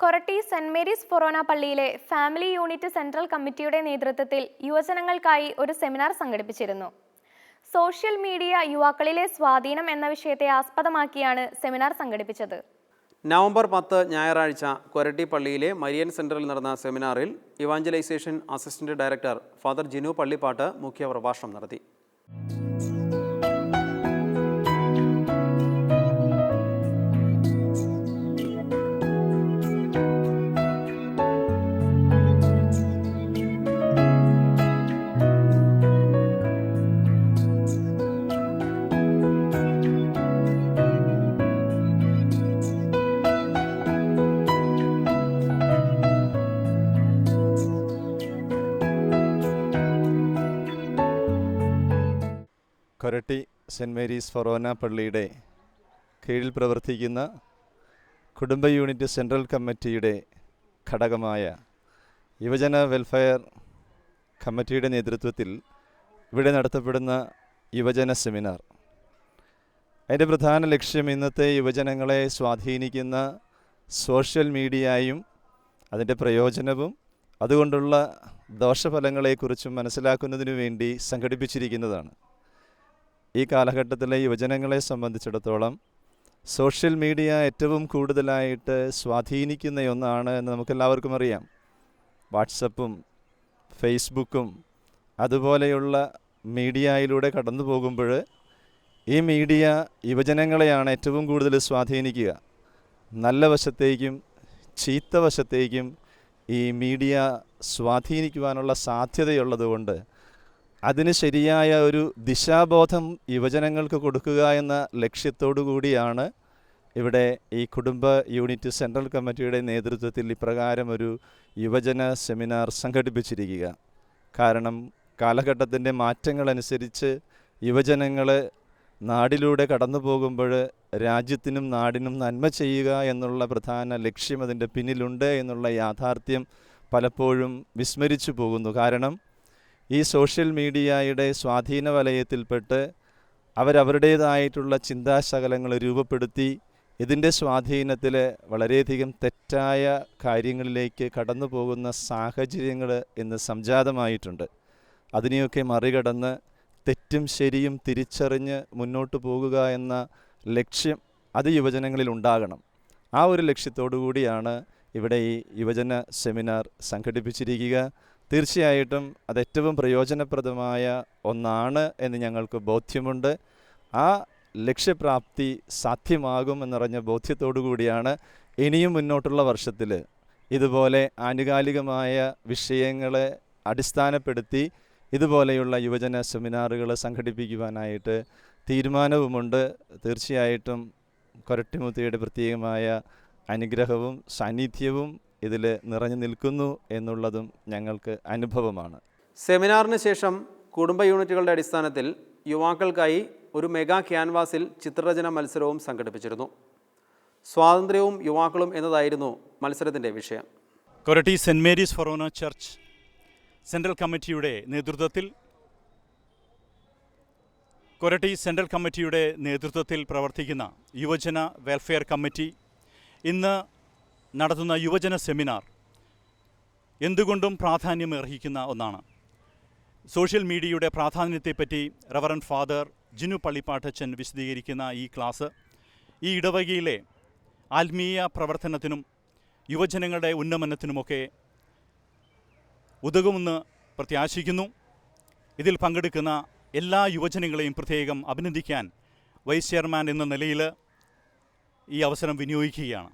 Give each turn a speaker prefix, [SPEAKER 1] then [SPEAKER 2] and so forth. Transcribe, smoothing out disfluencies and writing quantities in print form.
[SPEAKER 1] Koratty saint Mary's ഫൊറോന പള്ളിയിലെ family unit central കമ്മിറ്റിയുടെ നേതൃത്വത്തിൽ യുവജനങ്ങൾക്കായി ഒരു സെമിനാർ സംഘടിപ്പിച്ചിരുന്നു. സോഷ്യൽ മീഡിയ യുവാക്കളിലെ സ്വാധീനം എന്ന വിഷയത്തെ ആസ്പദമാക്കിയാണ് സെമിനാർ സംഘടിപ്പിച്ചത്.
[SPEAKER 2] നവംബർ 10 ഞായറാഴ്ച കൊരട്ടി പള്ളിയിലെ മരിയൻ സെന്ററിൽ നടന്ന സെമിനാറിൽ evangelisation assistant director father Jinu Pallippatt മുഖ്യപ്രഭാഷണം നടത്തി.
[SPEAKER 3] കൊരട്ടി സെൻറ്റ് മേരീസ് ഫൊറോന പള്ളിയുടെ കീഴിൽ പ്രവർത്തിക്കുന്ന കുടുംബ യൂണിറ്റ് സെൻട്രൽ കമ്മിറ്റിയുടെ ഘടകമായ യുവജന വെൽഫെയർ കമ്മിറ്റിയുടെ നേതൃത്വത്തിൽ ഇവിടെ നടത്തപ്പെടുന്ന യുവജന സെമിനാർ. അതിൻ്റെ പ്രധാന ലക്ഷ്യം ഇന്നത്തെ യുവജനങ്ങളെ സ്വാധീനിക്കുന്ന സോഷ്യൽ മീഡിയയും അതിൻ്റെ പ്രയോജനവും അതുകൊണ്ടുള്ള ദോഷഫലങ്ങളെക്കുറിച്ചും മനസ്സിലാക്കുന്നതിനു വേണ്ടി സംഘടിപ്പിച്ചിരിക്കുന്നതാണ്. ഈ കാലഘട്ടത്തിലെ യുവജനങ്ങളെ സംബന്ധിച്ചിടത്തോളം സോഷ്യൽ മീഡിയ ഏറ്റവും കൂടുതലായിട്ട് സ്വാധീനിക്കുന്ന ഒന്നാണ് എന്ന് നമുക്കെല്ലാവർക്കും അറിയാം. വാട്സപ്പും ഫേസ്ബുക്കും അതുപോലെയുള്ള മീഡിയയിലൂടെ കടന്നു പോകുമ്പോൾ ഈ മീഡിയ യുവജനങ്ങളെയാണ് ഏറ്റവും കൂടുതൽ സ്വാധീനിക്കുക. നല്ല വശത്തേക്കും ചീത്ത വശത്തേക്കും ഈ മീഡിയ സ്വാധീനിക്കുവാനുള്ള സാധ്യതയുള്ളതുകൊണ്ട് അതിന് ശരിയായ ഒരു ദിശാബോധം യുവജനങ്ങൾക്ക് കൊടുക്കുക എന്ന ലക്ഷ്യത്തോടു കൂടിയാണ് ഇവിടെ ഈ കുടുംബ യൂണിറ്റ് സെൻട്രൽ കമ്മിറ്റിയുടെ നേതൃത്വത്തിൽ ഇപ്രകാരം ഒരു യുവജന സെമിനാർ സംഘടിപ്പിച്ചിരിക്കുക. കാരണം കാലഘട്ടത്തിൻ്റെ മാറ്റങ്ങളനുസരിച്ച് യുവജനങ്ങൾ നാടിലൂടെ കടന്നു പോകുമ്പോൾ രാജ്യത്തിനും നാടിനും നന്മ ചെയ്യുക എന്നുള്ള പ്രധാന ലക്ഷ്യം അതിൻ്റെ പിന്നിലുണ്ട് എന്നുള്ള യാഥാർത്ഥ്യം പലപ്പോഴും വിസ്മരിച്ചു പോകുന്നു. കാരണം ഈ സോഷ്യൽ മീഡിയയുടെ സ്വാധീന വലയത്തിൽപ്പെട്ട് അവരവരുടേതായിട്ടുള്ള ചിന്താശകലങ്ങൾ രൂപപ്പെടുത്തി ഇതിൻ്റെ സ്വാധീനത്തിൽ വളരെയധികം തെറ്റായ കാര്യങ്ങളിലേക്ക് കടന്നു പോകുന്ന സാഹചര്യങ്ങൾ ഇന്ന് സംജാതമായിട്ടുണ്ട്. അതിനെയൊക്കെ മറികടന്ന് തെറ്റും ശരിയും തിരിച്ചറിഞ്ഞ് മുന്നോട്ട് പോകുക എന്ന ലക്ഷ്യം അത് യുവജനങ്ങളിൽ ഉണ്ടാകണം. ആ ഒരു ലക്ഷ്യത്തോടു കൂടിയാണ് ഇവിടെ ഈ യുവജന സെമിനാർ സംഘടിപ്പിച്ചിരിക്കുക. തീർച്ചയായിട്ടും അതേറ്റവും പ്രയോജനപ്രദമായ ഒന്നാണ് എന്ന് ഞങ്ങൾക്ക് ബോധ്യമുണ്ട്. ആ ലക്ഷ്യപ്രാപ്തി സാധ്യമാകുമെന്നറിഞ്ഞ ബോധ്യത്തോടു കൂടിയാണ് ഇനിയും മുന്നോട്ടുള്ള വർഷത്തിൽ ഇതുപോലെ ആനുകാലികമായ വിഷയങ്ങളെ അടിസ്ഥാനപ്പെടുത്തി ഇതുപോലെയുള്ള യുവജന സെമിനാറുകൾ സംഘടിപ്പിക്കുവാനായിട്ട് തീരുമാനവുമുണ്ട്. തീർച്ചയായിട്ടും കൊരട്ടിമുത്തിയുടെ പ്രത്യേകമായ അനുഗ്രഹവും സാന്നിധ്യവും ഇതിൽ നിറഞ്ഞു നിൽക്കുന്നു എന്നുള്ളതും ഞങ്ങൾക്ക് അനുഭവമാണ്.
[SPEAKER 2] സെമിനാറിന് ശേഷം കുടുംബ യൂണിറ്റുകളുടെ അടിസ്ഥാനത്തിൽ യുവാക്കൾക്കായി ഒരു മെഗാ ക്യാൻവാസിൽ ചിത്രരചന മത്സരവും സംഘടിപ്പിച്ചിരുന്നു. സ്വാതന്ത്ര്യവും യുവാക്കളും എന്നതായിരുന്നു മത്സരത്തിൻ്റെ വിഷയം.
[SPEAKER 4] Koratty Saint Mary's Forane Church central കമ്മിറ്റിയുടെ നേതൃത്വത്തിൽ പ്രവർത്തിക്കുന്ന യുവജന വെൽഫെയർ കമ്മിറ്റി ഇന്ന് നടത്തുന്ന യുവജന സെമിനാർ എന്തുകൊണ്ടും പ്രാധാന്യമർഹിക്കുന്ന ഒന്നാണ്. സോഷ്യൽ മീഡിയയുടെ പ്രാധാന്യത്തെപ്പറ്റി റവറൻഡ് ഫാദർ ജിനു പള്ളിപ്പാട്ടച്ചൻ വിശദീകരിക്കുന്ന ഈ ക്ലാസ് ഈ ഇടവകയിലെ ആത്മീയ പ്രവർത്തനത്തിനും യുവജനങ്ങളുടെ ഉന്നമനത്തിനുമൊക്കെ ഉതകുമെന്ന് പ്രത്യാശിക്കുന്നു. ഇതിൽ പങ്കെടുക്കുന്ന എല്ലാ യുവജനങ്ങളെയും പ്രത്യേകം അഭിനന്ദിക്കാൻ വൈസ് ചെയർമാൻ എന്ന നിലയിൽ ഈ അവസരം വിനിയോഗിക്കുകയാണ്.